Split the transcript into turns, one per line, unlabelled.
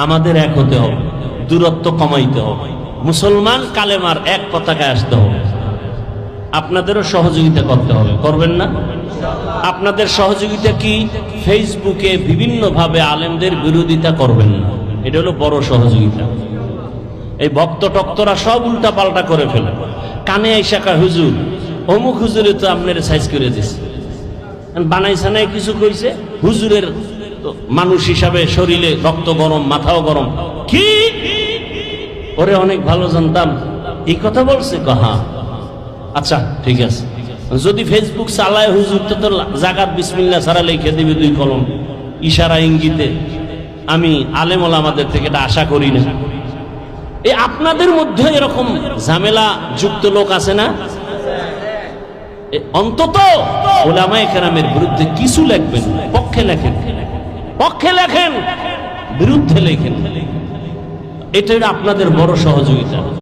আমাদের এক হতে হবে, দূরত্ব কমাইতে হবে, মুসলমান কালেমার এক পতাকায় আসতে হবে। আপনাদেরও সহযোগিতা করতে হবে, করবেন না? আপনাদের সহযোগিতা কি? ফেসবুকে বিভিন্নভাবে আলেমদের বিরোধিতা করবেন না, এটা হলো বড় সহযোগিতা। এই ভক্ত টক্তরা সব উল্টা পাল্টা করে ফেলে, কানে আইসা কয় হুজুর অমুক হুজুরে তো আপনার সাইজ করে দিছে, বানাইছে নাই কিছু কইছে, হুজুরের মানুষ হিসাবে শরীরে রক্ত গরম, মাথাও গরম। কি ওরে অনেক ভালো জানতাম, এই কথা বলছে? কহা আচ্ছা ঠিক আছে। যদি ফেসবুক চালায় হুজুর তো জাগাত বিসমিল্লাহ ছাড়া লিখে দিবে 2 কলম ইশারা ইঙ্গিতে। আমি আলেম ওলামাদের থেকে এটা আশা করি না। এই আপনাদের মধ্যে এরকম ঝামেলা যুক্ত লোক আছে না? অন্তত ওলামায়ে কেরামের বিরুদ্ধে কিছু লিখবেন, পক্ষে লেখেন, পক্ষে লেখেন, বিরুদ্ধে লেখেন। এটা আপনাদের বড় সহযোগিতা।